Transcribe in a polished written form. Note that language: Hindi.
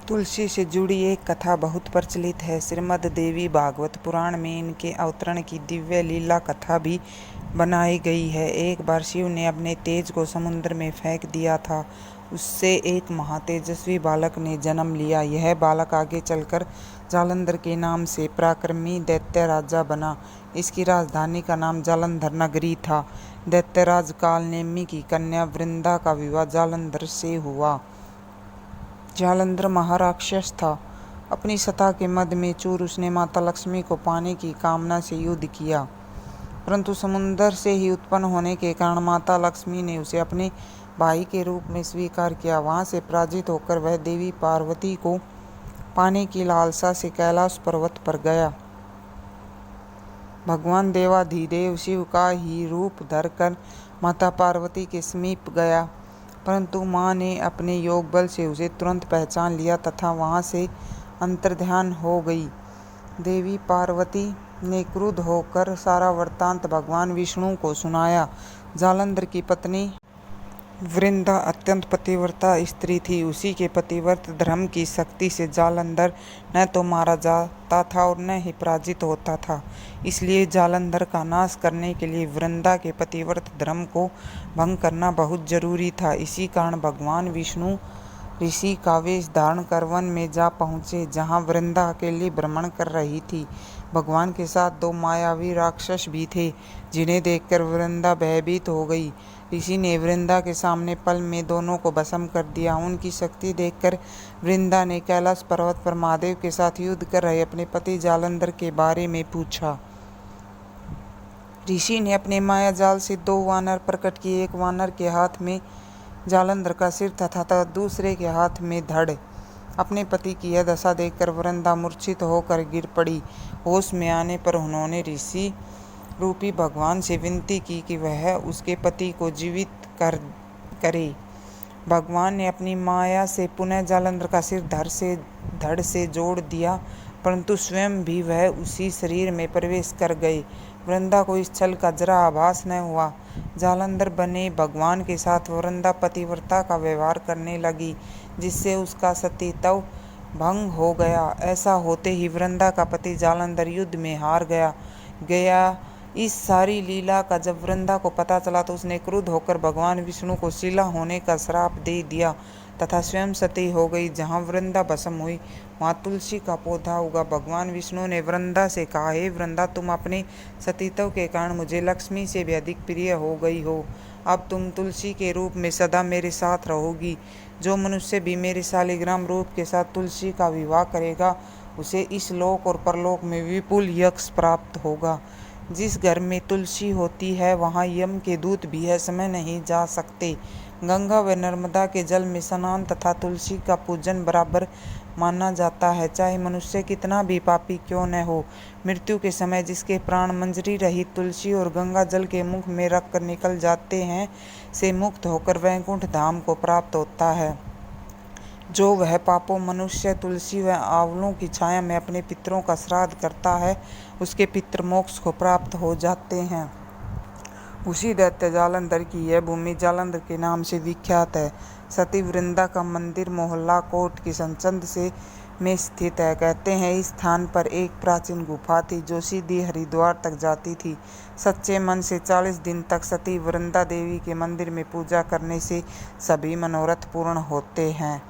तुलसी से जुड़ी एक कथा बहुत प्रचलित है। श्रीमद् देवी भागवत पुराण में इनके अवतरण की दिव्य लीला कथा भी बनाई गई है। एक बार शिव ने अपने तेज को समुद्र में फेंक दिया था। उससे एक महातेजस्वी बालक ने जन्म लिया। यह बालक आगे चलकर जालंधर के नाम से पराक्रमी दैत्य राजा बना। इसकी राजधानी का नाम जालंधर नगरी था। दैत्यराज कालनेमी की कन्या वृंदा का विवाह जालंधर से हुआ। जालंधर महाराक्षस था। अपनी सत्ता के मद में चूर उसने माता लक्ष्मी को पाने की कामना से युद्ध किया, परंतु समुद्र से ही उत्पन्न होने के कारण माता लक्ष्मी ने उसे अपने भाई के रूप में स्वीकार किया। वहां से पराजित होकर वह देवी पार्वती को पाने की लालसा से कैलाश पर्वत पर गया। भगवान देवाधिदेव शिव का ही रूप धरकर माता पार्वती के समीप गया, परंतु मां ने अपने योग बल से उसे तुरंत पहचान लिया तथा वहां से अंतर्ध्यान हो गई। देवी पार्वती ने क्रुद्ध होकर सारा वृत्तांत भगवान विष्णु को सुनाया। जालंधर की पत्नी वृंदा अत्यंत पतिव्रता स्त्री थी। उसी के पतिव्रत धर्म की शक्ति से जालंधर न तो मारा जाता था और न ही पराजित होता था। इसलिए जालंधर का नाश करने के लिए वृंदा के पतिव्रत धर्म को भंग करना बहुत जरूरी था। इसी कारण भगवान विष्णु ऋषि का वेश धारण कर वन में जा पहुंचे, जहां वृंदा अकेली भ्रमण कर रही थी। भगवान के साथ दो मायावी राक्षस भी थे, जिन्हें देखकर वृंदा भयभीत हो गई। ऋषि ने वृंदा के सामने पल में दोनों को भस्म कर दिया। उनकी शक्ति देखकर वृंदा ने कैलाश पर्वत पर महादेव के साथ युद्ध कर रहे अपने पति जालंधर के बारे में पूछा। ऋषि ने अपने माया जाल से दो वानर प्रकट किए। एक वानर के हाथ में जालंधर का सिर तथा दूसरे के हाथ में धड़। अपने पति की यह दशा देखकर वृंदा मूर्छित होकर गिर पड़ी। होश में आने पर उन्होंने ऋषि रूपी भगवान से विनती की कि वह उसके पति को जीवित करे। भगवान ने अपनी माया से पुनः जालंधर का सिर धड़ से जोड़ दिया, परंतु स्वयं भी वह उसी शरीर में प्रवेश कर गए। वृंदा को इस छल का जरा आभास न हुआ। जालंधर बने भगवान के साथ वृंदा पतिव्रता का व्यवहार करने लगी, जिससे उसका सतीत्व भंग हो गया। ऐसा होते ही वृंदा का पति जालंधर युद्ध में हार गया। इस सारी लीला का जब वृंदा को पता चला तो उसने क्रुद्ध होकर भगवान विष्णु को शिला होने का श्राप दे दिया तथा स्वयं सती हो गई। जहाँ वृंदा भस्म हुई वहाँ तुलसी का पौधा उगा। भगवान विष्णु ने वृंदा से कहा, हे वृंदा, तुम अपने सतीत्व के कारण मुझे लक्ष्मी से भी अधिक प्रिय हो गई हो। अब तुम तुलसी के रूप में सदा मेरे साथ रहोगी। जो मनुष्य भी मेरे शालिग्राम रूप के साथ तुलसी का विवाह करेगा, उसे इस लोक और परलोक में विपुल यश प्राप्त होगा। जिस घर में तुलसी होती है वहाँ यम के दूत भी है समय नहीं जा सकते। गंगा व नर्मदा के जल में स्नान तथा तुलसी का पूजन बराबर माना जाता है, चाहे मनुष्य कितना भी पापी क्यों न हो। मृत्यु के समय जिसके प्राण मंजरी रहित तुलसी और गंगा जल के मुख में रखकर निकल जाते हैं, से मुक्त होकर वैकुंठ धाम को प्राप्त होता है। जो वह पापों मनुष्य तुलसी व आंवलों की छाया में अपने पितरों का श्राद्ध करता है, उसके पितृ मोक्ष को प्राप्त हो जाते हैं। उसी दैत्य जालंधर की यह भूमि जालंधर के नाम से विख्यात है। सती वृंदा का मंदिर मोहल्ला कोट किशनचंद से में स्थित है। कहते हैं इस स्थान पर एक प्राचीन गुफा थी जो सीधी हरिद्वार तक जाती थी। सच्चे मन से 40 दिन तक सती वृंदा देवी के मंदिर में पूजा करने से सभी मनोरथ पूर्ण होते हैं।